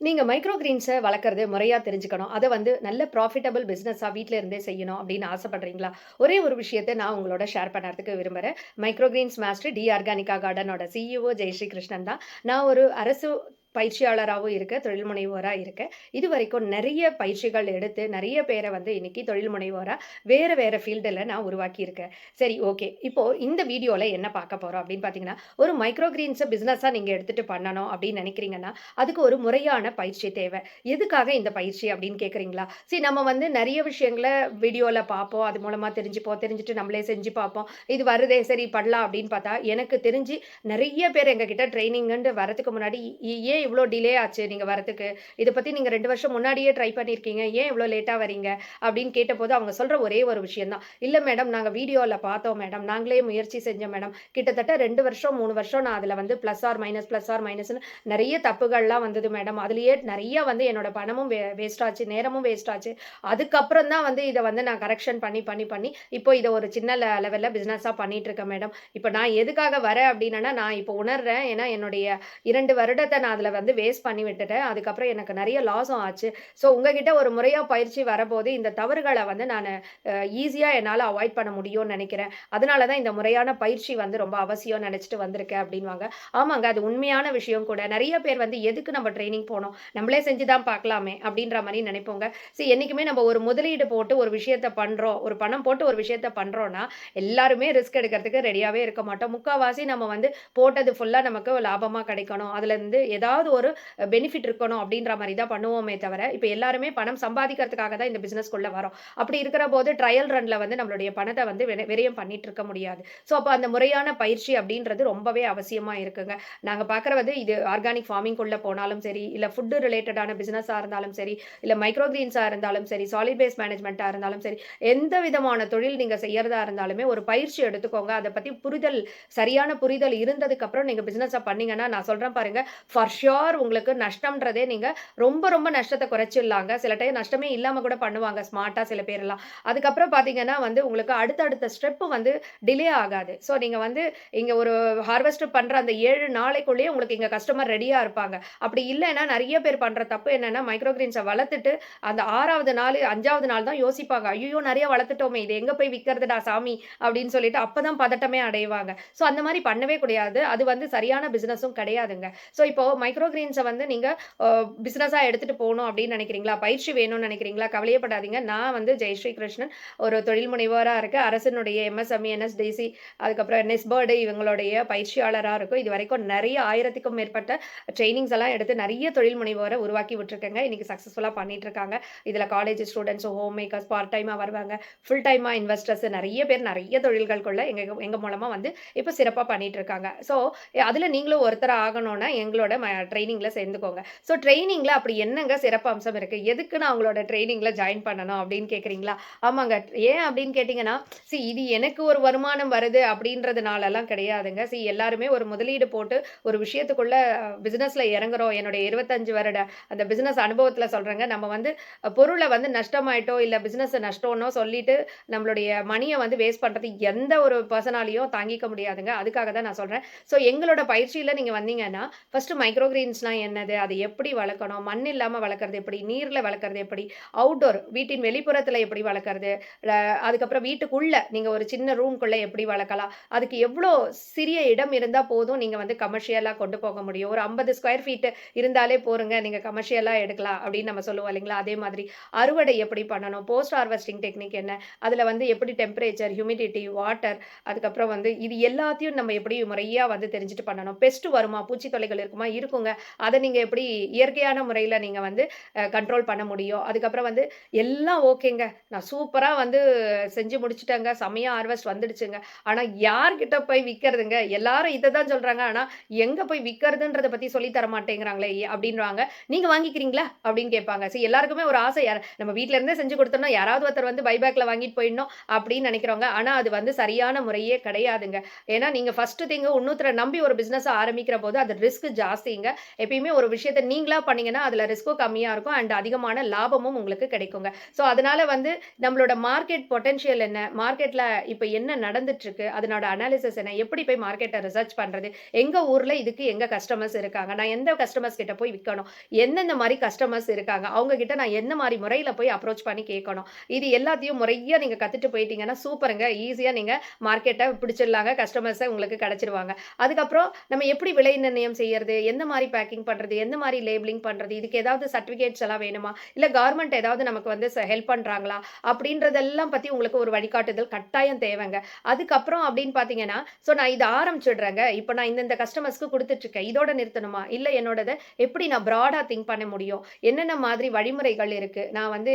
நீங்க மைக்ரோ கிரீன்ஸ வளர்க்கறது முறையா தெரிஞ்சுக்கணும். அத வந்து நல்ல ப்ராஃபிட்டபிள் பிசினஸா வீட்ல இருந்தே செய்யணும் அப்படின்னு ஆசைப்படுறீங்களா? ஒரே ஒரு விஷயத்த நான் உங்களோட ஷேர் பண்ணறதுக்கு விரும்புறேன். Micro greens master D Organica கார்டனோட சிஇஓ ஜெயஸ்ரீ கிருஷ்ணன் தான். நான் ஒரு அரசு பயிற்சியாளராவும் இருக்கேன், தொழில் முனைவோரா இருக்கேன். இதுவரைக்கும் நெறைய பயிற்சிகள் எடுத்து, நெறைய பேர வந்து இன்னைக்கு தொழில் முனைவோரா வேற வேற ஃபீல்டுல நான் உருவாக்கியிருக்கேன். சரி, ஓகே. இப்போ இந்த வீடியோல என்ன பார்க்க போறோம் அப்படின்னு பார்த்தீங்கன்னா, ஒரு மைக்ரோ கிரீன்ஸ பிசினஸா நீங்க எடுத்துட்டு பண்ணணும் அப்படின்னு நெனைக்கிறீங்கன்னா, அதுக்கு ஒரு முறையான பயிற்சி தேவை. எதுக்காக இந்த பயிற்சி அப்படின்னு கேட்கிறீங்களா? நம்ம வந்து நெறைய விஷயங்கள வீடியோல பார்ப்போம். அது மூலமா தெரிஞ்சுப்போம். தெரிஞ்சுட்டு நம்மளே செஞ்சு பார்ப்போம். இது வருதே சரி பண்ணலாம் அப்படின்னு பார்த்தா, எனக்கு தெரிஞ்சு நெறைய பேர் எங்ககிட்ட ட்ரெய்னிங்குன்ட்டு வரதுக்கு முன்னாடி, ஏன் இவ்ளோ டிலே ஆச்சு நீங்க வரதுக்கு? இத பத்தி நீங்க 2 வருஷம் முன்னாடியே ட்ரை பண்ணியிருக்கீங்க. ஏன் இவ்ளோ லேட்டா வரீங்க? அப்படின்னு கேட்டபோது அவங்க சொல்ற ஒரே ஒரு விஷயம் தான். இல்ல மேடம், நாங்க வீடியோல பார்த்தோம் மேடம். நாங்களே முயற்சி செஞ்சோம் மேடம். கிட்டத்தட்ட 2 வருஷம், 3 வருஷம் நான் அதுல வந்து பிளஸ் ஆர் மைனஸ்ன்னு நெறைய தப்புகள்லாம் வந்தது மேடம். அதிலேயே நெறைய வந்து என்னோட பணமும் வேஸ்ட் ஆச்சு. நேரமும் வேஸ்ட் ஆச்சு. அதுக்கப்புறம் தான் வந்து இத வந்து நான் கரெக்ஷன் பண்ணி, இப்போ இத ஒரு சின்ன லெவல்ல பிசினஸா பண்ணிட்டு இருக்கேன் மேடம். இப்ப நான் எதுக்காக வரேன் அப்டின்னனா, நான் இப்ப உணர்றேன். ஏன்னா, என்னுடைய 2 வருடத்த நான் அதுல வந்து வேஸ்ட் பண்ணி விட்டுட்டேன். அதுக்கப்புறம் எனக்கு நெறைய லாஸும் ஆச்சு. உங்ககிட்ட ஒரு முறையா பயிற்சி வரம்போது, இந்த தவறுகள வந்து நானு ஈஸியா என்னால அவாய்ட் பண்ண முடியும்னு நெனைக்கிறேன். அதனால தான் இந்த முறையான பயிற்சி வந்து ரொம்ப அவசியம்னு நெனச்சுட்டு வந்திருக்கேன் அப்டின்னுவாங்க. ஆமாங்க, அது உண்மையான விஷயம் கூட. நெறைய பேர் வந்து எதுக்கு நம்ம ட்ரெய்னிங் போணும்? நம்மளே செஞ்சு தான் பார்க்கலாமே அப்டின்ற மாரி நெனைப்போங்க. என்னைக்குமே நம்ம ஒரு முதலீடு போட்டு ஒரு விஷயத்த பண்றோம். ஒரு பணம் போட்டு ஒரு விஷயத்த பண்றோம்னா, எல்லாருமே ரிஸ்க் எடுக்கிறதுக்கு ரெடியாவே இருக்க மாட்டோம். முக்காவாசி நம்ம வந்து போட்டது ஃபுல்லா நமக்கு லாபமா கிடைக்கணும். அதுலருந்து ஏதாவது ஒரு பெனிஃபிட் இருக்கணும் அப்டின்ற மாரி தான் பண்ணுவோமே தவிர, இப்ப எல்லாருமே பணம் சம்பாதிக்கிறதுக்காக தான் இந்த பிசினஸ்க்குள்ள வரோம். அப்படி இருக்கிற போது ட்ரையல் ரன்ல வந்து நம்மளுடைய பணத்த வந்து விரயம் பண்ணிட்டு இருக்க முடியாது. அப்ப அந்த முறையான பயிற்சி அப்டின்றது ரொம்பவே அவசியமா இருக்குங்க. நாங்க பார்க்குறது இது ஆர்கானிக் ஃபார்மிங்குள்ள போனாலும் சரி, இல்ல ஃபுட் ரிலேட்டடான பிசினஸா இருந்தாலும் சரி, இல்ல மைக்ரோ கிரீன்ஸா இருந்தாலும் சரி, சாலிட் வேஸ்ட் மேனேஜ்மென்ட்டா இருந்தாலும் சரி, எந்த விதமான தொழில் நீங்க செய்யறதா இருந்தாலுமே ஒரு பயிற்சி எடுத்துக்கோங்க. அத பத்தி சரியான புரிதல் இருந்ததுக்கு அப்புறம் நீங்க பிசினஸ பண்ணீங்கன்னா, நான் சொல்றேன் பாருங்க, ஃபார் ஷூர் உங்களுக்கு நஷ்டம்ன்றதே நீங்க ரொம்ப ரொம்ப நஷ்டத்த குறைச்சிடலாங்க. சில டைம் நஷ்டமே இல்லாம கூட பண்ணுவாங்க ஸ்மார்ட்டா சில பேரெல்லாம். அதுக்கப்புறம் பார்த்தீங்கன்னா வந்து உங்களுக்கு அடுத்த ஸ்டெப் வந்து டிலே ஆகாது. நீங்க வந்து இங்க ஒரு ஹார்வெஸ்ட் பண்ற அந்த 7 நாளைக்குள்ளேயே உங்களுக்கு இங்க கஸ்டமர் ரெடியா இருப்பாங்க. அப்படி இல்லன்னா நெறைய பேர் பண்ற தப்பு என்னன்னா, மைக்ரோ கிரீன்ஸ வளர்த்துட்டு அந்த 6வது நாள், 5வது நாள் தான் யோசிப்பாங்க. "ஐய்யயோ! நெறைய வளர்த்துட்டோமே! இது எங்க போய் விக்கிறதுடா சாமி" அப்படின்னு சொல்லிட்டு அப்பதான் பதட்டமே அடைவாங்க. அந்த மாரி பண்ணவே கூடாது. அது வந்து சரியான பிசினஸும் கிடையாதுங்க. இப்போ மைக்ரோ கிரீன்ஸ வந்து நீங்க அ பிசினஸா எடுத்துட்டு போணும் அப்படின்னு நினைக்கிறீங்களா? பயிற்சி வேணும்னு நினைக்கிறீங்களா? கவலையே படாதீங்க. நான் வந்து ஜெயஸ்ரீ கிருஷ்ணன் ஒரு தொழில் முனைவோரா இருக்கேன். அரசினுடைய எம்எஸ்எம்இ, என்எஸ்டிசி அதுக்கப்புறம் நெஸ்பர்டு இவங்களுடைய பயிற்சியாளரா இருக்கோம். இதுவரைக்கும் நெறைய 1000க்கும் மேற்பட்ட ட்ரெய்னிங்ஸ் எல்லாம் எடுத்து நெறைய தொழில் முனைவோர உருவாக்கி விட்டுருக்கேங்க. இன்னைக்கு சக்சஸ்ஃபுல்லா பண்ணிட்டு இருக்காங்க. இதுல college students, home makers, part டைமா வருவாங்க. ஃபுல் டைமா இன்வெஸ்டர்ஸ் நெறைய பேர் நெறைய தொழில்களுக்குள்ள எங்க எங்க மூலமா வந்து இப்ப சிறப்பா பண்ணிட்டு இருக்காங்க. அதுல நீங்களும் ஒருத்தர் ஆகணும்னா எங்களோட ட்ரெய்னிங்ல சேர்ந்துக்கோங்க. ட்ரெய்னிங்ல அப்படி என்னங்க சிறப்பு அம்சம் இருக்கு? எதுக்கு நான் உங்களோட ட்ரெய்னிங்ல ஜாயின் பண்ணணும் அப்படின்னு கேட்கிறீங்களா? ஆமாங்க. ஏன் அப்படின்னு கேட்டீங்கன்னா, இது எனக்கு ஒரு வருமானம் வருது அப்படின்றதுனாலலாம் கிடையாதுங்க. எல்லாருமே ஒரு முதலீடு போட்டு ஒரு விஷயத்துக்குள்ள பிசினஸ்ல இறங்குறோம். என்னுடைய 25 வருட அந்த பிசினஸ் அனுபவத்துல சொல்றேங்க. நம்ம வந்து பொருள வந்து நஷ்டமாயிட்டோ, இல்ல பிசினஸ் நஷ்டம்னோ சொல்லிட்டு நம்மளுடைய மணிய வந்து வேஸ்ட் பண்றது எந்த ஒரு பெர்சனாலயும் தாங்கிக்க முடியாதுங்க. அதுக்காக தான் நான் சொல்றேன். எங்களோட பயிற்சியில நீங்க வந்தீங்கன்னா, ஃபர்ஸ்ட் மைக்ரோ கிரீன்ஸ்னா என்னது? அதை எப்படி வளர்க்கணும்? மண் இல்லாம வளர்க்கறது எப்படி? நீர்ல வளர்க்கறது எப்படி? அவுட்டோர் வீட்டின் வெளிப்புறத்துல எப்படி வளர்க்கறது? ல அதுக்கப்புறம் வீட்டுக்குள்ள நீங்க ஒரு சின்ன ரூம்க்குள்ள எப்படி வளர்க்கலாம்? அதுக்கு எவ்ளோ சிறிய இடம் இருந்தா போதும், நீங்க வந்து கமர்ஷியலா கொண்டு போக முடியும். ஒரு 50 ஸ்கொயர் ஃபீட் இருந்தாலே போருங்க, நீங்க கமர்ஷியலா எடுக்கலாம் அப்படின்னு நம்ம சொல்லுவோம் இல்லைங்களா? அதே மாதிரி அறுவடை எப்படி பண்ணணும்? போஸ்ட் ஹார்வெஸ்டிங் டெக்னிக் என்ன? அதுல வந்து எப்படி டெம்பரேச்சர், ஹியூமிடிட்டி, வாட்டர் அதுக்கப்புறம் வந்து இது எல்லாத்தையும் நம்ம எப்படி முறையா வந்து தெரிஞ்சுட்டு பண்ணணும். பெஸ்ட் வருமா? பூச்சி தொல்லைகள் இருக்குமா? இருக்குங்க. அத நீங்க எப்படி இயற்கையான முறையில நீங்க வந்து கண்ட்ரோல் பண்ண முடியும். அதுக்கப்புறம் வந்து எல்லாம் ஓகேங்க. நான் சூப்பரா வந்து செஞ்சு முடிச்சுட்டேங்க. செம்மையா ஹார்வெஸ்ட் வந்துடுச்சுங்க. ஆனா யார்கிட்ட போய் விக்கிறதுங்க? எல்லாரும் இத தான் சொல்றாங்க. ஆனா எங்க போய் விக்கிறதுன்றத பத்தி சொல்லி தர மாட்டேங்கிறாங்களே அப்படின்னுவாங்க. நீங்க வாங்கிக்கிறீங்களா? அப்படின்னு கேட்பாங்க. எல்லாருக்குமே ஒரு ஆசை நம்ம வீட்ல இருந்தே செஞ்சு குடுத்தோம்னா யாராவது ஒருத்தர் வந்து பைபேக்ல வாங்கிட்டு போயிடணும் அப்படின்னு நினைக்கிறவங்க. ஆனா அது வந்து சரியான முறையே கிடையாதுங்க. ஏன்னா நீங்க ஃபர்ஸ்ட் திங் இன்னொருத்தர நம்பி ஒரு பிசினஸ் ஆரம்பிக்கிற போது அது ரிஸ்க் ஜாஸ்திங்க. பண்ணுங்க. எப்பயுமே ஒரு விஷயத்த நீங்களா பண்ணீங்கன்னா, அதுல ரிஸ்க்கும் கம்மியா இருக்கும் அண்ட் அதிகமான லாபமும் உங்களுக்கு கிடைக்குங்க. ஸோ அதனால வந்து நம்மளோட மார்க்கெட் பொட்டன்ஷியல் என்ன? மார்க்கெட்ல இப்ப என்ன நடந்துட்டு இருக்கு? அதனோட அனாலிசிஸ் என்ன? எப்படி போய் மார்க்கெட்ட ரிசர்ச் பண்றது? எங்க ஊர்ல இதுக்கு எங்க கஸ்டமர்ஸ் இருக்காங்க? நான் எந்த கஸ்டமர்ஸ் கிட்ட போய் விக்கணும்? எந்தெந்த மாரி கஸ்டமர்ஸ் இருக்காங்க? அவங்க கிட்ட நான் என்ன மாரி முறையில போய் அப்ரோச் பண்ணி கேட்கணும்? இது எல்லாத்தையும் முறையா நீங்க கத்துட்டு போயிட்டீங்கன்னா, சூப்பர்ங்க. ஈஸியா நீங்க மார்க்கெட்ட பிடிச்சிடலாங்க. கஸ்டமர்ஸ உங்களுக்கு கிடைச்சிருவாங்க. அதுக்கப்புறம் நம்ம எப்படி விலை நிர்ணயம் செய்யறது? எந்த மாரி பேக்கிங் பண்றது? எந்த மாரி லேபிளிங் பண்றது? இதுக்கு ஏதாவது சர்டிபிகேட்ஸ் எல்லாம் வேணுமா? இல்ல கவர்ன்மெண்ட் ஏதாவது நமக்கு வந்து ஹெல்ப் பண்றாங்களா? அப்படின்றதெல்லாம் பத்தி உங்களுக்கு ஒரு வழிகாட்டுதல் கட்டாயம் தேவைங்க. அதுக்கப்புறம் அப்படின்னு பார்த்தீங்கன்னா, நான் இத ஆரம்பிச்சுடுறேங்க. இப்ப நான் இந்த கஸ்டமர்ஸ்க்கு குடுத்துட்டு இருக்கேன். இதோட நிறுத்தணுமா? இல்ல என்னோடத எப்படி நான் பிராடா திங்க் பண்ண முடியும்? என்னென்ன மாதிரி வழிமுறைகள் இருக்கு? நான் வந்து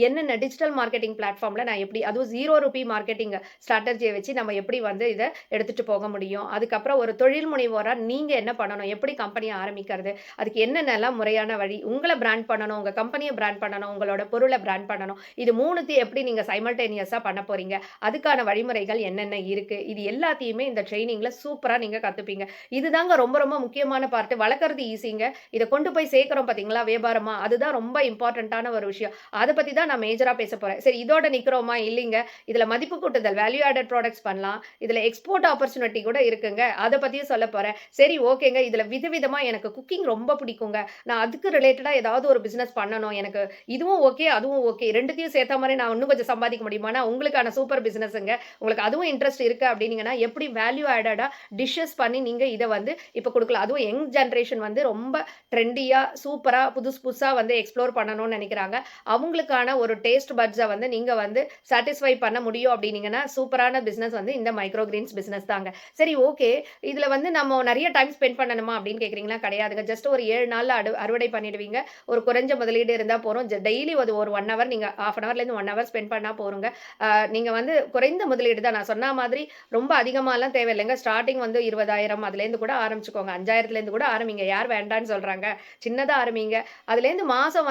என்னென்ன டிஜிட்டல் மார்க்கெட்டிங் பிளாட்ஃபார்ம்ல நான் எப்படி அதுவும் ₹0 மார்க்கெட்டிங் ஸ்ட்ராட்டஜிய வச்சு நம்ம எப்படி வந்து இத எடுத்துட்டு போக முடியும்? அதுக்கப்புறம் ஒரு தொழில் முனைவோரா நீங்க என்ன பண்ணணும்? எப்படி கம்பெனிய ஆரம்பிக்கிறது? அதுக்கு என்னென்னலாம் முறையான வழி? உங்கள பிராண்ட் பண்ணணும், உங்க கம்பெனிய பிராண்ட் பண்ணணும், உங்களோட பொருள பிராண்ட் பண்ணணும். இது 3த்தையும் எப்படி நீங்க சைமல்டேனியஸா பண்ண போறீங்க? அதுக்கான வழிமுறைகள் என்னென்ன இருக்கு? இது எல்லாத்தையுமே இந்த ட்ரெய்னிங்ல சூப்பரா நீங்க கத்துப்பீங்க. இதுதாங்க ரொம்ப ரொம்ப முக்கியமான பார்ட். வளர்க்கறது ஈஸிங்க. இத கொண்டு போய் சேர்க்கிறோம் பார்த்தீங்களா, வியாபாரமா, அதுதான் ரொம்ப இம்பார்ட்டன்ட்டான ஒரு விஷயம். அத பத்தி தான் நான் மேஜரா பேசப் போறேன். சரி இதோட நிக்கிறோமா? இல்லீங்க. இதுல மதிப்பு கூட்டுதல், வேல்யூ ஆடட் ப்ராடக்ட்ஸ் பண்ணலாம். இதுல எக்ஸ்போர்ட் ஆப்பர்ச்சுனிட்டி கூட இருக்குங்க. அத பத்தியும் சொல்லப் போறேன். சரி ஓகேங்க. இதுல விதவிதமா எனக்கு குக்கிங் ரொம்ப பிடிக்குங்க. நான் அதுக்கு ரிலேட்டடா ஏதாவது ஒரு பிசினஸ் பண்ணணும். எனக்கு இதுவும் ஓகே, அதுவும் ஓகே. 2த்தையும் சேர்த்த மாரி நான் இன்னும் கொஞ்சம் சம்பாதிக்க முடியுமான்னா, உங்களுக்கான சூப்பர் பிசினஸ்ங்க. உங்களுக்கு அதுவும் இன்ட்ரெஸ்ட் இருக்கு அப்டின்னீங்கன்னா, எப்படி வேல்யூ ஆடடா டிஷ்ஷஸ் பண்ணி நீங்க இத வந்து இப்ப குடுக்கலாம். அதுவும் யங் ஜெனரேஷன் வந்து ரொம்ப ட்ரெண்டியா, சூப்பரா புதுசு புதுசா வந்து எக்ஸ்ப்ளோர் பண்ணணும்னு நெனைக்கிறாங்க. அவங்களுக்கான ஒரு டேஸ்ட் பட்ஸ வந்து நீங்க வந்து சாட்டிஸ்ஃபை பண்ண முடியும் அப்டின்னீங்கன்னா, சூப்பரான பிசினஸ் வந்து இந்த மைக்ரோ கிரீன்ஸ் பிசினஸ் தாங்க. சரி ஓகே. இதுல வந்து நம்ம நெறைய டைம் ஸ்பெண்ட் பண்ணணுமா அப்டின்னு கேட்கிறீங்களா? கிடையாதுங்க. ஜஸ்ட் ஒரு 7 நாள்ல அறுவடை பண்ணிடுவீங்க. ஒரு குறைஞ்ச முதலீடு இருந்தா போதும். டெய்லி அது ஒரு 1 ஹவர் நீங்க 1/2 அன் ஹவர்லேருந்து 1 ஹவர் ஸ்பெண்ட் பண்ணா போதுங்க. நீங்க வந்து குறைந்த முதலீடு தான். நான் சொன்ன மாதிரி ரொம்ப அதிகமாலாம் தேவையில்லைங்க. ஸ்டார்ட்டிங் வந்து 20,000 அதுலேருந்து கூட ஆரம்பிச்சுக்கோங்க. 5,000லேருந்து கூட ஆரம்பிங்க. யார் வேண்டான்னு சொல்றாங்க? சின்னதா ஆரம்பிங்க. அதுலேருந்து மாசம்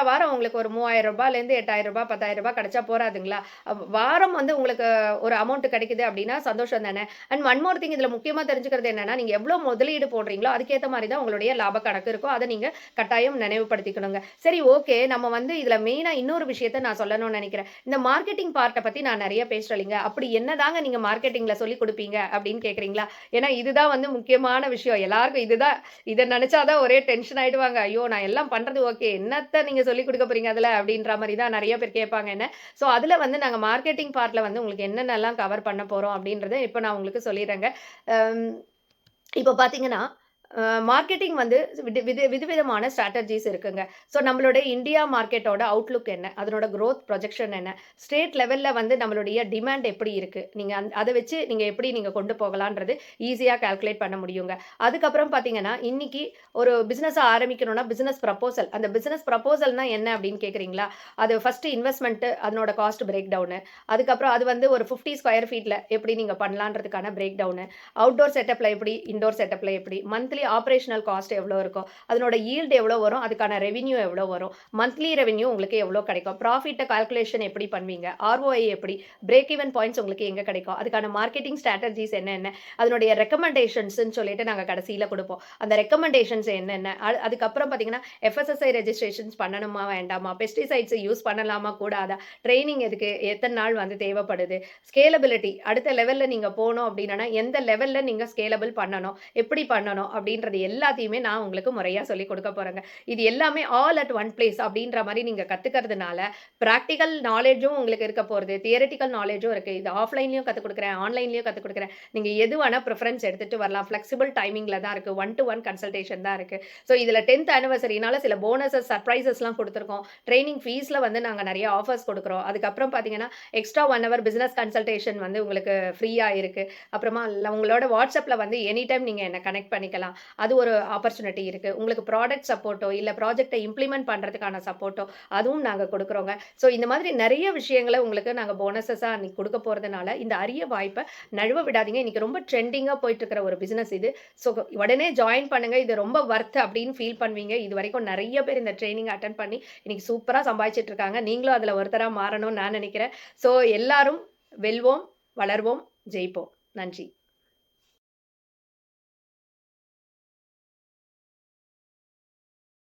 வாரம் உங்களுக்கு ஒரு ரூ. 3,000லேருந்து ரூ. 8,000 ரூ. 10,000 கிடைச்சா போறாதுங்களா? வாரம் வந்து உங்களுக்கு ஒரு அமௌண்ட் கிடைக்குது அப்டின்னா சந்தோஷம் தானே! அண்ட் ஒன் மோர் திங் இதுல முக்கியமா தெரிஞ்சுக்கிறது என்னன்னா, நீங்க எவ்ளோ முதலீடு போடுறீங்களோ, அதுக்கேத்த மாரி தான் உங்களுடைய லாப கணக்கு இருக்கும். அத நீங்க கட்டாயம் நினைவுபடுத்திக்கணுங்க. சரி ஓகே. நம்ம வந்து இதுல மெயினா இன்னொரு விஷயத்த நான் சொல்லணும்னு நெனைக்கிறேன். இந்த மார்க்கெட்டிங் பார்ட்ட பத்தி நான் நெறைய பேசுறேன் இல்லைங்க. அப்படி என்னதாங்க நீங்க மார்க்கெட்டிங்ல சொல்லிக் குடுப்பீங்க அப்படின்னு கேட்கிறீங்களா? ஏன்னா இதுதான் வந்து முக்கியமான விஷயம். எல்லாருக்கும் இதுதான் இத நெனச்சா தான் ஒரே டென்ஷன் ஆயிடுவாங்க. ஐயோ! நான் எல்லாம் பண்றது ஓகே. என்னத்த நீங்க சொல்லிக் குடுக்க போறீங்க அதுல? அப்படின்ற மாரி தான் நெறைய பேர் கேட்பாங்க என்ன. அதுல வந்து நாங்க மார்க்கெட்டிங் பார்ட்ல வந்து உங்களுக்கு என்னென்னலாம் கவர் பண்ண போறோம் அப்படின்றத இப்ப நான் உங்களுக்கு சொல்லிர்றேங்க. அம் இப்ப பார்த்தீங்கன்னா, மார்க்கெட்டிங் வந்து விதவிதமான ஸ்ட்ராட்டஜிஸ் இருக்குங்க. நம்மளுடைய இந்தியா மார்க்கெட்டோட அவுட்லுக் என்ன? அதனோட குரோத் ப்ரொஜெக்ஷன் என்ன? ஸ்டேட் லெவல்ல வந்து நம்மளுடைய டிமாண்ட் எப்படி இருக்கு? நீங்க அத வச்சு நீங்க எப்படி நீங்க கொண்டு போகலான்றது ஈஸியா கால்குலேட் பண்ண முடியுங்க. அதுக்கப்புறம் பார்த்தீங்கன்னா, இன்னைக்கு ஒரு பிசினஸ ஆரம்பிக்கணும்னா, பிசினஸ் ப்ரப்போசல். அந்த பிசினஸ் ப்ரப்போசல்னா என்ன அப்படின்னு கேட்கிறீங்களா? அது ஃபர்ஸ்ட் இன்வெஸ்ட்மென்ட் அதனோட காஸ்ட் பிரேக் டவுனு. அதுக்கப்புறம் அது வந்து ஒரு 50 ஸ்கொயர் ஃபீட்ல எப்படி நீங்க பண்ணலான்றதுக்கான பிரேக் டவுனு. அவுட்டோர் செட்டப்ல எப்படி? இன்டோர் செட்டப்ல எப்படி? மந்த்லி ஆப்பரேஷனல் காஸ்ட் எவ்வளோ இருக்கும்? அதனோட ஈல்ட் எவ்வளோ வரும்? அதுக்கான ரெவென்யூ எவ்வளோ வரும்? மந்த்லி ரெவென்யூ உங்களுக்கு எவ்வளோ கிடைக்கும்? ப்ராஃபிட்ட கால்குலேஷன் எப்படி பண்ணுவீங்க? ROI எப்படி? பிரேக் ஈவன் பாயிண்ட்ஸ் உங்களுக்கு எங்க கிடைக்கும்? அதுக்கான மார்க்கெட்டிங் ஸ்ட்ராட்டஜிஸ் என்னென்ன? அதனுடைய ரெக்கமெண்டேஷன்ஸ்ன்னு சொல்லிட்டு நாங்க கடைசியில குடுப்போம். அந்த ரெக்கமெண்டேஷன்ஸ் என்னென்ன? அதுக்கப்புறம் பார்த்தீங்கன்னா, FSSAI ரெஜிஸ்ட்ரேஷன்ஸ் பண்ணணுமா? வேண்டாமா? பெஸ்டிசைட்ஸ் யூஸ் பண்ணலாமா? கூடாதா? ட்ரெய்னிங் எதுக்கு? எத்தன நாள் வந்து தேவைப்படுது? ஸ்கேலபிலிட்டி அடுத்த லெவல்ல நீங்க போணும் அப்டின்னா, எந்த லெவல்ல நீங்க ஸ்கேலபிள் பண்ணணும்? எப்படி பண்ணணும்? அப்படின்றது எல்லாத்தையுமே நான் உங்களுக்கு முறையா சொல்லிக் குடுக்க போறேங்க. இது எல்லாமே ஆல் அட் ஒன் பிளேஸ் அப்படின்ற மாரி நீங்க கத்துக்கிறதுனால, பிராக்டிகல் நாலேட்ஜும் உங்களுக்கு இருக்க போறது. தியரட்டிக்கல் நாலேட்ஜும் இருக்கு. இது ஆஃப்லைன்லயும் கத்துக் குடுக்குறேன், ஆன்லைன்லயும் கத்துக் குடுக்குறேன். நீங்க எது வேணா பிரிஃபரன்ஸ் எடுத்துட்டு வரலாம். ஃப்ளெக்சிபிள் டைமிங்ல தான் இருக்கு. 1 to 1 கன்சல்டேஷன் தான் இருக்கு. இதுல 10த் ஆனிவர்சரினால சில போனஸஸ், சர்ப்ரைசஸ்லாம் குடுத்துருக்கோம். ட்ரெய்னிங் ஃபீஸ்ல வந்து நாங்க நெறைய ஆஃபர்ஸ் குடுக்குறோம். அதுக்கப்புறம் பார்த்தீங்கன்னா, எக்ஸ்ட்ரா 1 ஹவர் பிசினஸ் கன்சல்டேஷன் வந்து உங்களுக்கு ஃப்ரீயா இருக்கு. அப்புறமா உங்களோட WhatsAppல வந்து எனி டைம் நீங்க என்ன கனெக்ட் பண்ணிக்கலாம். அது ஒரு ஆப்பர்ச்சுனிட்டி இருக்கு. உங்களுக்கு ப்ராடக்ட் சப்போர்ட்டோ, இல்ல ப்ராஜெக்ட்ட இம்ப்ளிமெண்ட் பண்றதுக்கான சப்போர்ட்டோ, அதுவும் நாங்க குடுக்குறோங்க. இந்த மாதிரி நெறைய விஷயங்கள உங்களுக்கு நாங்க போனஸஸா அன்னைக்கு குடுக்க போறதுனால, இந்த அரிய வாய்ப்ப நழுவ விடாதீங்க. இன்னைக்கு ரொம்ப ட்ரெண்டிங்கா போயிட்டு இருக்கிற ஒரு பிசினஸ் இது. ஸோ உடனே ஜாயின் பண்ணுங்க. இது ரொம்ப வொர்த் அப்படின்னு ஃபீல் பண்ணுவீங்க. இதுவரைக்கும் நெறைய பேர் இந்த ட்ரெய்னிங் அட்டெண்ட் பண்ணி இன்னைக்கு சூப்பரா சம்பாதிச்சுட்டு இருக்காங்க. நீங்களும் அதுல ஒருத்தரா மாறணும்னு நான் நெனைக்கிறேன். எல்லாரும் வெல்வோம், வளர்வோம், ஜெயிப்போம். நன்றி.